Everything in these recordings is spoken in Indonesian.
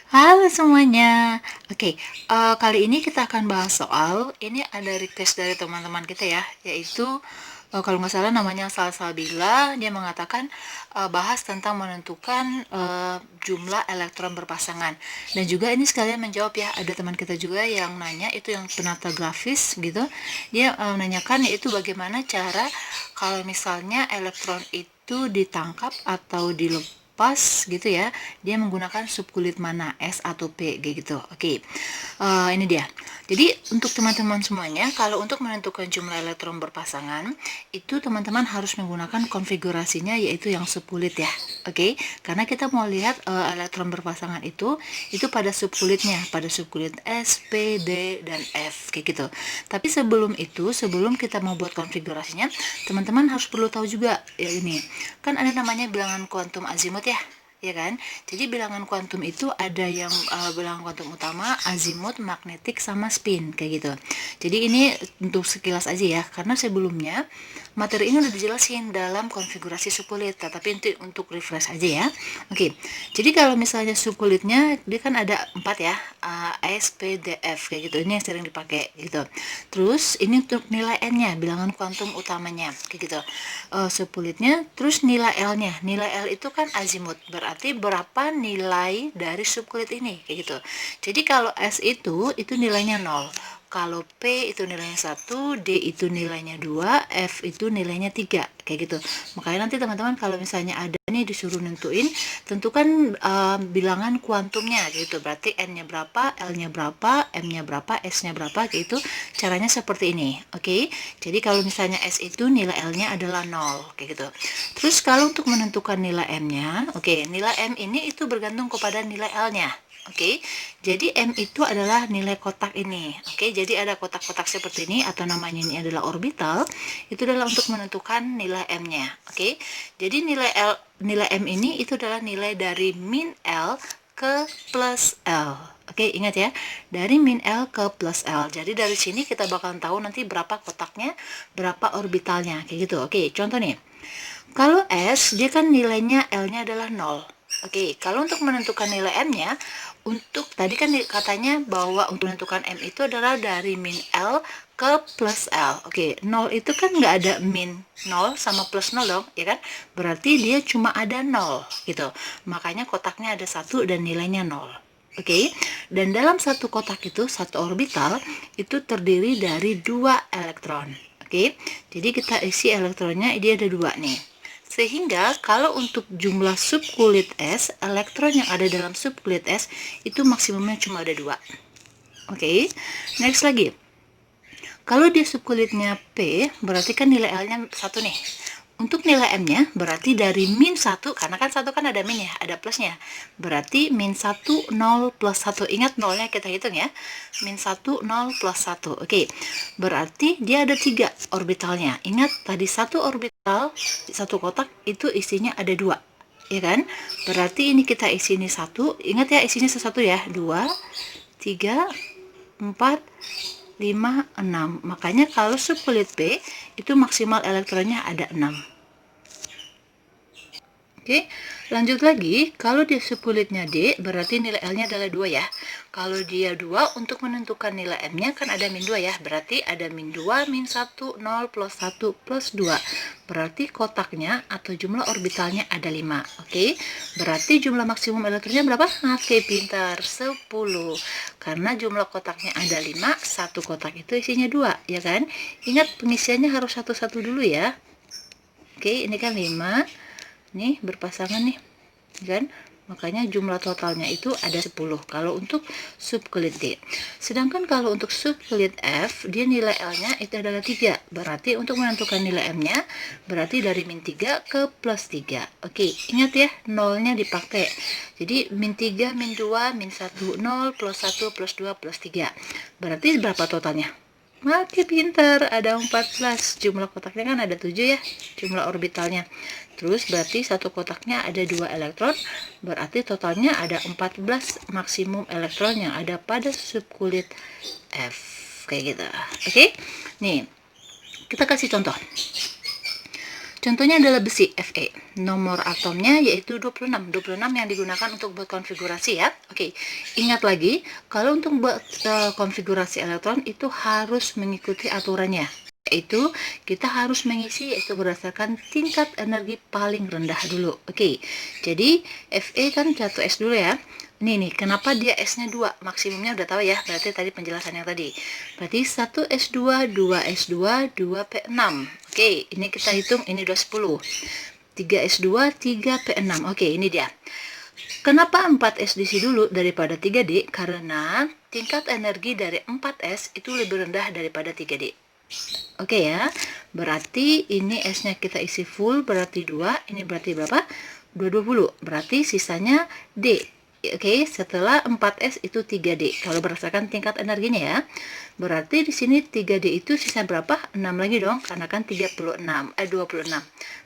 Halo semuanya. Oke, kali ini kita akan bahas soal ini ada request dari teman-teman kita ya, yaitu kalau nggak salah namanya Salsabila. Dia mengatakan bahas tentang menentukan jumlah elektron berpasangan. Dan juga ini sekalian menjawab ya, ada teman kita juga yang nanya itu yang penata grafis gitu. Dia menanyakan yaitu bagaimana cara kalau misalnya elektron itu ditangkap atau dilepas gitu ya, dia menggunakan subkulit mana, S atau P gitu. Oke. Ini dia. Jadi untuk teman-teman semuanya, kalau untuk menentukan jumlah elektron berpasangan, itu teman-teman harus menggunakan konfigurasinya yaitu yang subkulit ya. Oke, karena kita mau lihat elektron berpasangan itu pada subkulitnya, pada subkulit S, P, D, dan F kayak gitu. Tapi sebelum itu, sebelum kita mau buat konfigurasinya, teman-teman harus perlu tahu juga ya ini. Kan ada namanya bilangan kuantum azimut ya kan? Jadi bilangan kuantum itu ada yang bilangan kuantum utama, azimut, magnetik, sama spin kayak gitu. Jadi ini untuk sekilas aja ya, karena sebelumnya materi ini udah dijelasin dalam konfigurasi subkulit, tapi untuk refresh aja ya. Oke, jadi kalau misalnya subkulitnya dia kan ada 4 ya, S, P, D, F kayak gitu. Ini yang sering dipakai gitu. Terus ini untuk nilai n-nya, bilangan kuantum utamanya kayak gitu. Subkulitnya, terus nilai L-nya. Nilai L itu kan azimut, berarti berapa nilai dari subkulit ini kayak gitu. Jadi kalau S itu nilainya 0. Kalau P itu nilainya 1, D itu nilainya 2, F itu nilainya 3 kayak gitu. Makanya nanti teman-teman kalau misalnya ada nih disuruh nentuin, tentukan bilangan kuantumnya gitu. Berarti N-nya berapa, L-nya berapa, M-nya berapa, S-nya berapa kayak gitu. Caranya seperti ini. Oke. Jadi kalau misalnya S itu nilai L-nya adalah 0 kayak gitu. Terus kalau untuk menentukan nilai M-nya, oke, nilai M ini itu bergantung kepada nilai L-nya. Oke, jadi M itu adalah nilai kotak ini. Oke, jadi ada kotak-kotak seperti ini atau namanya ini adalah orbital. Itu adalah untuk menentukan nilai M-nya. Oke, jadi nilai M ini itu adalah nilai dari min L ke plus L. Oke, ingat ya, dari min L ke plus L. Jadi dari sini kita bakalan tahu nanti berapa kotaknya, berapa orbitalnya, kayak gitu. Oke, contoh nih. Kalau S, dia kan nilainya L-nya adalah 0. Oke, kalau untuk menentukan nilai M-nya, untuk tadi kan katanya bahwa untuk menentukan M itu adalah dari min L ke plus L. Oke, 0 itu kan nggak ada min 0 sama plus 0 dong, ya kan? Berarti dia cuma ada 0 gitu. Makanya kotaknya ada 1 dan nilainya 0. Oke, dan dalam satu kotak itu, satu orbital, itu terdiri dari 2 elektron. Oke, jadi kita isi elektronnya, dia ada 2 nih. Sehingga kalau untuk jumlah subkulit S, elektron yang ada dalam subkulit S itu maksimumnya cuma ada 2. Oke, next lagi. Kalau dia subkulitnya P, berarti kan nilai L-nya 1 nih. Untuk nilai M-nya berarti dari min 1, karena kan 1 kan ada min ya, ada plusnya. Berarti min 1, 0 plus 1. Ingat nolnya kita hitung ya. Min 1, 0 plus 1. Oke, berarti dia ada 3 orbitalnya. Ingat tadi satu orbital, satu kotak itu isinya ada 2. Ya kan? Berarti ini kita isi ini 1. Ingat ya isinya satu ya. 2, 3, 4, 5, 6. Makanya kalau subkulit B itu maksimal elektronnya ada 6. Oke, lanjut lagi. Kalau dia subkulitnya D, berarti nilai L-nya adalah 2 ya. Kalau dia 2, untuk menentukan nilai M-nya kan ada min 2 ya. Berarti ada min 2, min 1, 0, plus 1, plus 2. Berarti kotaknya atau jumlah orbitalnya ada 5. Oke, berarti jumlah maksimum elektronnya berapa? Oke, pintar. 10. Karena jumlah kotaknya ada 5, satu kotak itu isinya 2, ya kan? Ingat pengisiannya harus satu-satu dulu ya. Oke, ini kan 5. Nih berpasangan nih kan, makanya jumlah totalnya itu ada 10 kalau untuk subkulit D. Sedangkan kalau untuk subkulit F, dia nilai L-nya itu adalah 3. Berarti untuk menentukan nilai M-nya berarti dari min 3 ke plus 3. Oke, ingat ya, nolnya dipakai. Jadi min 3, min 2, min 1, 0, plus 1, plus 2, plus 3. Berarti berapa totalnya? Makin pintar, ada 14. Jumlah kotaknya kan ada 7 ya, jumlah orbitalnya. Terus berarti satu kotaknya ada 2 elektron, berarti totalnya ada 14 maksimum elektron yang ada pada subkulit F. Kayak gitu. Oke? Nih, kita kasih contoh. Contohnya adalah besi Fe. Nomor atomnya yaitu 26. 26 yang digunakan untuk buat konfigurasi ya. Oke, ingat lagi, kalau untuk buat konfigurasi elektron itu harus mengikuti aturannya. Yaitu kita harus mengisi yaitu berdasarkan tingkat energi paling rendah dulu. Oke, jadi Fe kan jatuh S dulu ya. Nih, kenapa dia S-nya 2? Maksimumnya udah tahu ya, berarti tadi penjelasan yang tadi. Berarti 1 S2, 2 S2, 2 P6. Oke, ini kita hitung, ini udah 10. 3 S2, 3 P6. Oke, ini dia. Kenapa 4S diisi dulu daripada 3D? Karena tingkat energi dari 4S itu lebih rendah daripada 3D. Oke ya, berarti ini S-nya kita isi full, berarti 2. Ini berarti berapa? 220. Berarti sisanya D. Oke, setelah 4S itu 3D. Kalau berdasarkan tingkat energinya ya. Berarti di sini 3D itu sisa berapa? 6 lagi dong, karena kan 26.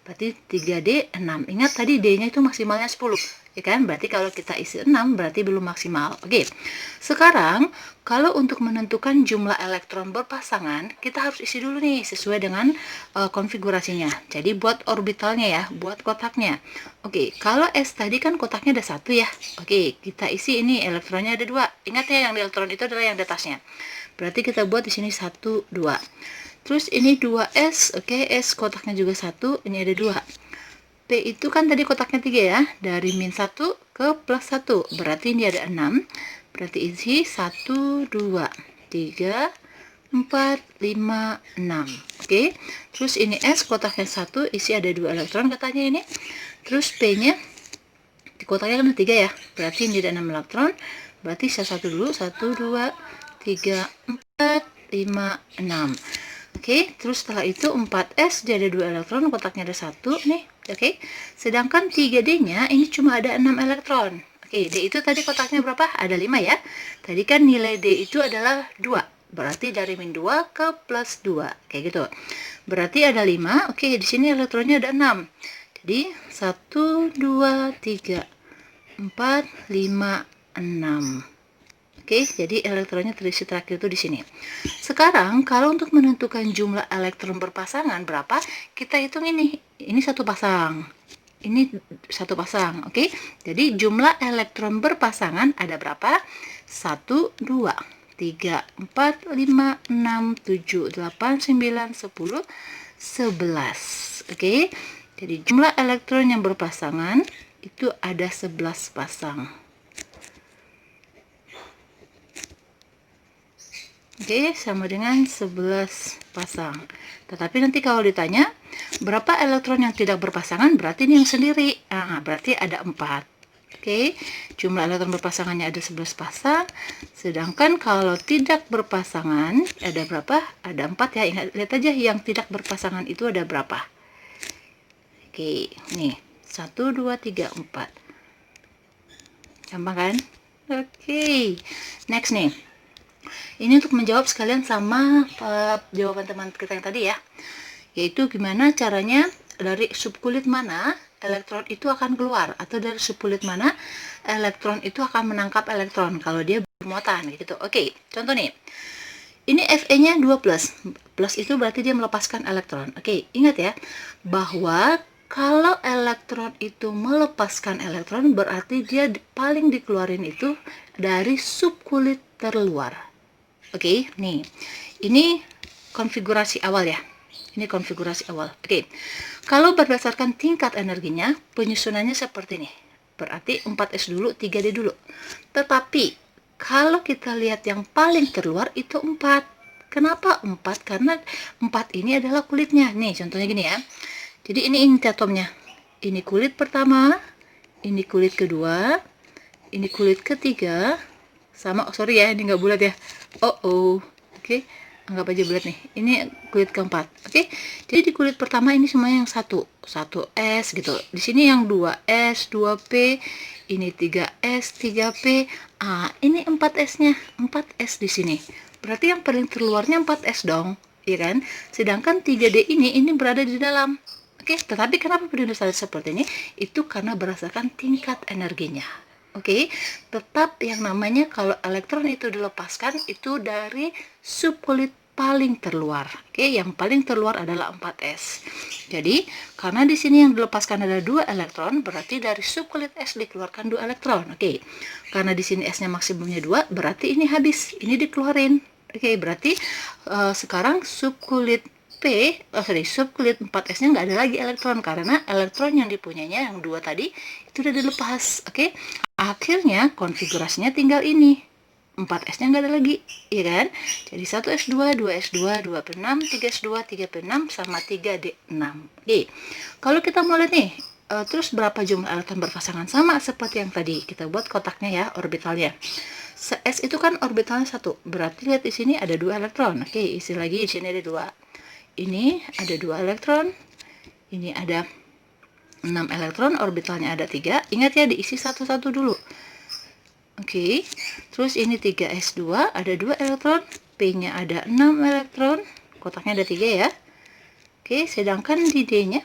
Berarti 3D 6. Ingat tadi D-nya itu maksimalnya 10. Ya kan? Berarti kalau kita isi 6 berarti belum maksimal. Oke. Sekarang kalau untuk menentukan jumlah elektron berpasangan, kita harus isi dulu nih sesuai dengan konfigurasinya. Jadi buat orbitalnya ya, buat kotaknya. Oke, kalau S tadi kan kotaknya ada 1 ya. Oke, kita isi ini elektronnya ada 2. Ingat ya, yang di elektron itu adalah yang di atasnya. Berarti kita buat di sini 1, 2. Terus ini 2S, oke, S kotaknya juga 1, ini ada 2. P itu kan tadi kotaknya 3 ya, dari min 1 ke plus 1, berarti ini ada 6, berarti isi 1, 2, 3, 4, 5, 6. Oke, terus ini S kotaknya 1, isi ada 2 elektron katanya ini. Terus P-nya di kotaknya kan 3 ya, berarti ini ada 6 elektron, berarti saya 1 dulu, 1, 2, 3, 4, 5, 6. Oke, terus setelah itu 4S dia ada 2 elektron, kotaknya ada 1 nih. Oke, sedangkan 3D-nya ini cuma ada 6 elektron. Oke, D itu tadi kotaknya berapa? Ada 5 ya. Tadi kan nilai D itu adalah 2. Berarti dari min 2 ke plus 2. Kayak gitu. Berarti ada 5. Oke, di sini elektronnya ada 6. Jadi 1, 2, 3, 4, 5, 6. Oke, jadi elektronnya terisi terakhir itu di sini. Sekarang kalau untuk menentukan jumlah elektron berpasangan berapa, kita hitung ini. Ini satu pasang. Ini satu pasang, oke? Jadi jumlah elektron berpasangan ada berapa? 1, 2, 3, 4, 5, 6, 7, 8, 9, 10, 11. Oke? Jadi jumlah elektron yang berpasangan itu ada 11 pasang. Oke, sama dengan 11 pasang. Tetapi nanti kalau ditanya, berapa elektron yang tidak berpasangan, berarti ini yang sendiri. Nah, berarti ada 4. Oke, jumlah elektron berpasangannya ada 11 pasang. Sedangkan kalau tidak berpasangan, ada berapa? Ada 4 ya. Ingat, lihat aja yang tidak berpasangan itu ada berapa. Oke, nih. 1, 2, 3, 4. Gampang kan? Oke, next nih. Ini untuk menjawab sekalian sama jawaban teman kita yang tadi ya, yaitu gimana caranya dari subkulit mana elektron itu akan keluar, atau dari subkulit mana elektron itu akan menangkap elektron kalau dia bermuatan gitu. Oke, contoh nih, ini Fe-nya 2+, plus itu berarti dia melepaskan elektron. Oke, ingat ya, bahwa kalau elektron itu melepaskan elektron, berarti dia paling dikeluarin itu dari subkulit terluar. Oke, nih. Ini konfigurasi awal ya. Ini konfigurasi awal. Oke. Kalau berdasarkan tingkat energinya, penyusunannya seperti ini. Berarti 4S dulu, 3D dulu. Tetapi, kalau kita lihat yang paling terluar itu 4. Kenapa 4? Karena 4 ini adalah kulitnya. Nih, contohnya gini ya. Jadi ini atomnya. Ini kulit pertama, ini kulit kedua, ini kulit ketiga, sama, sorry ya, ini nggak bulat ya. Oke, anggap aja bulat nih. Ini kulit keempat. Oke, jadi di kulit pertama ini semuanya yang 1S gitu. Di sini yang 2S, 2P, ini 3S, 3P. Ini 4S-nya, 4S di sini. Berarti yang paling terluarnya 4S dong, ya kan? Sedangkan 3D ini berada di dalam. Oke, tetapi kenapa penulisan seperti ini? Itu karena berdasarkan tingkat energinya. Oke, tetap yang namanya kalau elektron itu dilepaskan itu dari subkulit paling terluar. Oke, yang paling terluar adalah 4s. Jadi, karena di sini yang dilepaskan ada 2 elektron, berarti dari subkulit S dikeluarkan 2 elektron. Oke, karena di sini S-nya maksimumnya 2, berarti ini habis, ini dikeluarin. Oke, berarti sekarang subkulit subkulit 4s-nya nggak ada lagi elektron, karena elektron yang dipunyainya yang 2 tadi itu udah dilepas. Oke, akhirnya konfigurasinya tinggal ini. 4s-nya nggak ada lagi, ya kan? Jadi 1s2, 2s2, 2p6, 3s2, 3p6 sama 3d6. Oke, kalau kita mau lihat nih, terus berapa jumlah elektron berpasangan? Sama seperti yang tadi, kita buat kotaknya ya, orbitalnya. S itu kan orbitalnya 1, berarti lihat di sini ada 2 elektron. Oke, isi lagi, di sini ada 2. Ini ada 2 elektron, ini ada 6 elektron, orbitalnya ada 3. Ingat ya, diisi satu-satu dulu. Oke, terus ini 3s2, ada 2 elektron, P-nya ada 6 elektron, kotaknya ada 3 ya. Oke, sedangkan di D-nya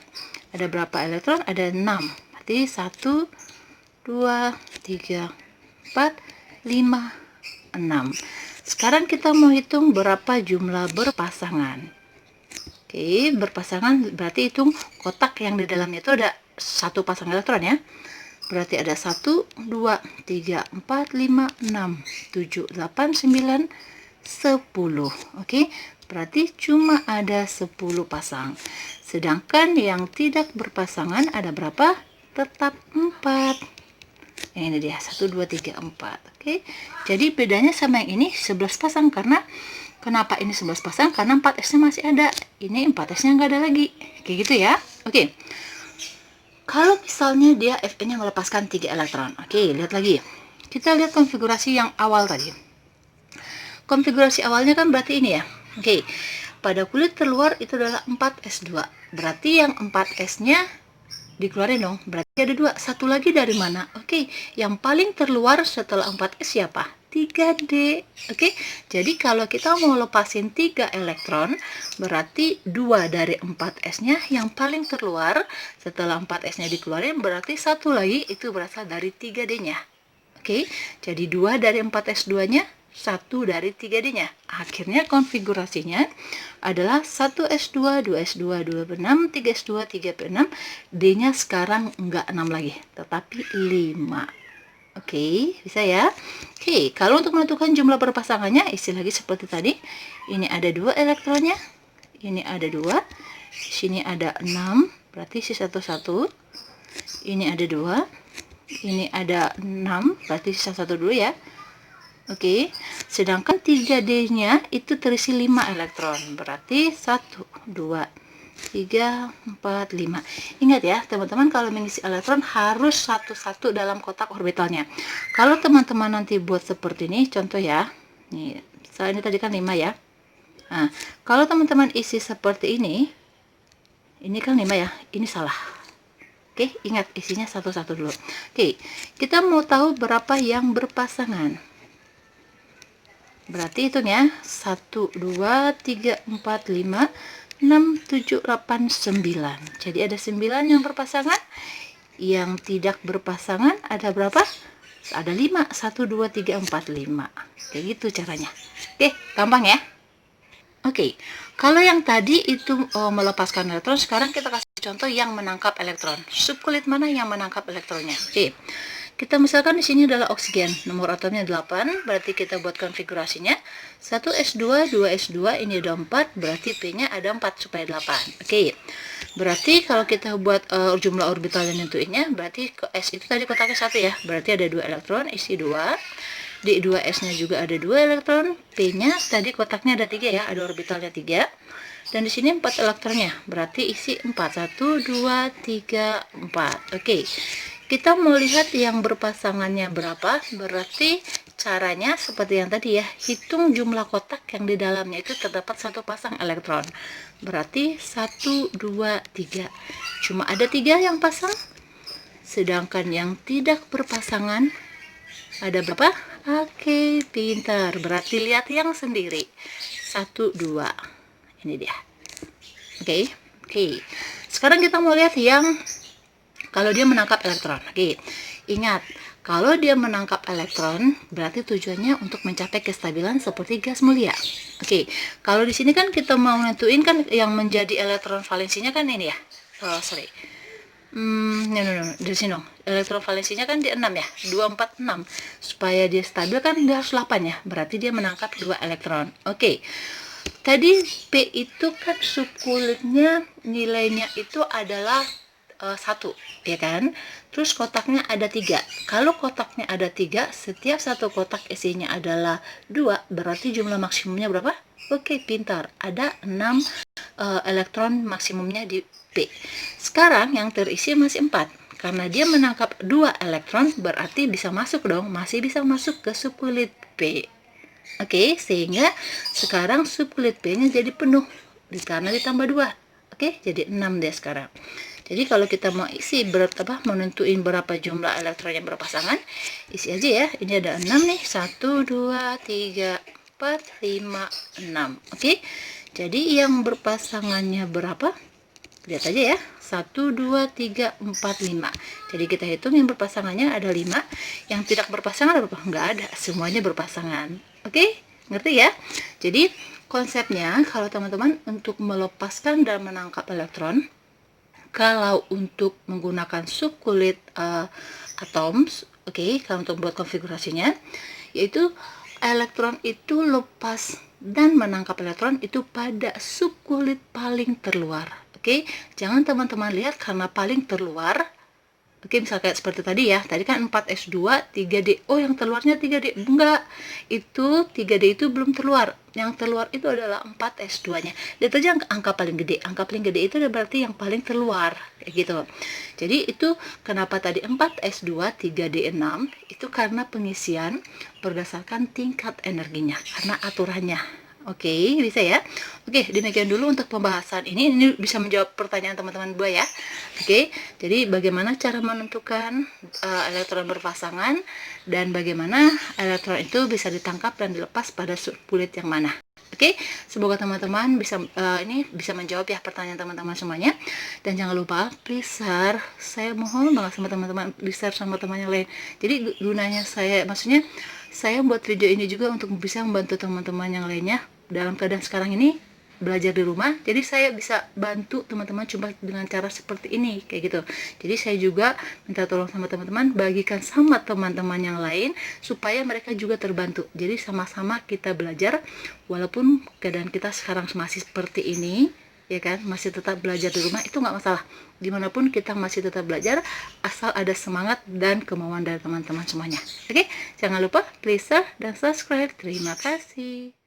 ada berapa elektron? Ada 6. Berarti 1, 2, 3, 4, 5, 6. Sekarang kita mau hitung berapa jumlah berpasangan. Oke, berpasangan berarti hitung kotak yang di dalamnya itu ada 1 pasang elektron ya. Berarti ada 1, 2, 3, 4, 5, 6, 7, 8, 9, 10. Oke, berarti cuma ada 10 pasang. Sedangkan yang tidak berpasangan ada berapa? Tetap 4. Ini dia, 1, 2, 3, 4. Oke, jadi bedanya sama yang ini 11 pasang. Karena kenapa ini 11 pasang? Karena 4S-nya masih ada. Ini 4S-nya nggak ada lagi. Kayak gitu ya. Oke. Kalau misalnya dia Fe-nya melepaskan 3 elektron. Oke, lihat lagi. Kita lihat konfigurasi yang awal tadi. Konfigurasi awalnya kan berarti ini ya. Oke, pada kulit terluar itu adalah 4s2. Berarti yang 4s-nya dikeluarin dong. Berarti ada 2. Satu lagi dari mana? Oke, yang paling terluar setelah 4s siapa? 3D. Oke, jadi kalau kita mau lepasin 3 elektron, berarti 2 dari 4s-nya yang paling terluar. Setelah 4s-nya dikeluarin, berarti satu lagi itu berasal dari 3D-nya. Oke, jadi 2 dari 4s2-nya, 1 dari 3D-nya. Akhirnya konfigurasinya adalah 1s2, 2s2, 2p6, 3s2, 3p6. D-nya sekarang enggak 6 lagi, tetapi 5. Oke, bisa ya. Oke, kalau untuk menentukan jumlah berpasangannya, isi lagi seperti tadi. Ini ada 2 elektronnya. Ini ada 2. Sini ada 6, berarti sisa 1. Ini ada 2. Ini ada 6, berarti sisa 1 dulu ya. Oke, sedangkan 3D-nya itu terisi 5 elektron. Berarti 1, 2, 3, 4, 5. Ingat ya, teman-teman, kalau mengisi elektron harus satu-satu dalam kotak orbitalnya. Kalau teman-teman nanti buat seperti ini, contoh ya. Nih, saya ini tadi kan 5 ya. Nah, kalau teman-teman isi seperti ini kan 5 ya. Ini salah. Oke, ingat isinya satu-satu dulu. Oke, kita mau tahu berapa yang berpasangan. Berarti hitung ya. 1, 2, 3, 4, 5, 6, 7, 8, 9. Jadi ada 9 yang berpasangan. Yang tidak berpasangan ada berapa? Ada 5. 1, 2, 3, 4, 5. Kayak gitu caranya. Oke, gampang ya. Oke, kalau yang tadi itu melepaskan elektron, sekarang kita kasih contoh yang menangkap elektron. Subkulit mana yang menangkap elektronnya? Oke. Kita misalkan di sini adalah oksigen, nomor atomnya 8, berarti kita buat konfigurasinya 1s2, 2s2, ini ada 4, berarti P-nya ada 4 supaya 8. Oke, berarti kalau kita buat jumlah orbital yang nentuinnya, berarti S itu tadi kotaknya 1 ya, berarti ada 2 elektron, isi 2. Di 2s-nya juga ada 2 elektron, P-nya tadi kotaknya ada 3 ya, ada orbitalnya 3. Dan di sini 4 elektronnya, berarti isi 4. 1, 2, 3, 4. Oke. Kita mau lihat yang berpasangannya berapa, berarti caranya seperti yang tadi ya, hitung jumlah kotak yang di dalamnya itu terdapat 1 pasang elektron. Berarti 1, 2, 3. Cuma ada 3 yang pasang, sedangkan yang tidak berpasangan ada berapa? Oke, pintar. Berarti lihat yang sendiri. 1, 2. Ini dia. Oke. Sekarang kita mau lihat yang kalau dia menangkap elektron. Oke, ingat, Kalau dia menangkap elektron, berarti tujuannya untuk mencapai kestabilan seperti gas mulia. Oke, kalau di sini kan kita mau nentuin kan yang menjadi elektron valensinya kan ini ya. Sorry. No. Di sini dong. Elektron valensinya kan di 6 ya. 2, 4, 6. Supaya dia stabil kan dia harus 8 ya. Berarti dia menangkap 2 elektron. Oke. Tadi P itu kan subkulitnya nilainya itu adalah 1, ya kan? Terus kotaknya ada 3. Kalau kotaknya ada 3, setiap satu kotak isinya adalah 2, berarti jumlah maksimumnya berapa? Oke, pintar. Ada 6 elektron maksimumnya di P. Sekarang yang terisi masih 4. Karena dia menangkap 2 elektron, berarti bisa masuk dong, masih bisa masuk ke subkulit P. Oke, sehingga sekarang subkulit P-nya jadi penuh karena ditambah 2. Oke, jadi 6 deh sekarang. Jadi kalau kita mau isi mau nentuin berapa jumlah elektron yang berpasangan, isi aja ya. Ini ada 6 nih. 1, 2, 3, 4, 5, 6. Oke. Jadi yang berpasangannya berapa? Lihat aja ya. 1, 2, 3, 4, 5. Jadi kita hitung yang berpasangannya ada 5. Yang tidak berpasangan ada berapa? Enggak ada. Semuanya berpasangan. Oke? Ngerti ya? Jadi konsepnya kalau teman-teman untuk melepaskan dan menangkap elektron, kalau untuk menggunakan subkulit atom, kalau untuk buat konfigurasinya, yaitu elektron itu lepas dan menangkap elektron itu pada subkulit paling terluar. Jangan teman-teman lihat karena paling terluar. Misal kayak seperti tadi ya, tadi kan 4s2, 3d, oh yang terluarnya 3d, enggak, itu 3d itu belum terluar, yang terluar itu adalah 4s2 nya, lihat aja angka paling gede itu berarti yang paling terluar, kayak gitu. Jadi itu kenapa tadi 4s2, 3d6, itu karena pengisian berdasarkan tingkat energinya, karena aturannya. Oke, bisa ya. Oke, demikian dulu untuk pembahasan ini. Ini bisa menjawab pertanyaan teman-teman gue ya. Oke, jadi bagaimana cara menentukan elektron berpasangan dan bagaimana elektron itu bisa ditangkap dan dilepas pada subkulit yang mana. Oke, semoga teman-teman bisa bisa menjawab ya pertanyaan teman-teman semuanya. Dan jangan lupa, please share. Saya mohon banget sama teman-teman, please share sama teman yang lain. Jadi gunanya maksudnya saya buat video ini juga untuk bisa membantu teman-teman yang lainnya dalam keadaan sekarang ini belajar di rumah. Jadi saya bisa bantu teman-teman coba dengan cara seperti ini, kayak gitu. Jadi saya juga minta tolong sama teman-teman, bagikan sama teman-teman yang lain supaya mereka juga terbantu. Jadi sama-sama kita belajar walaupun keadaan kita sekarang masih seperti ini, ya kan, masih tetap belajar di rumah, itu nggak masalah. Dimanapun kita masih tetap belajar, asal ada semangat dan kemauan dari teman-teman semuanya. Oke, jangan lupa please share dan subscribe. Terima kasih.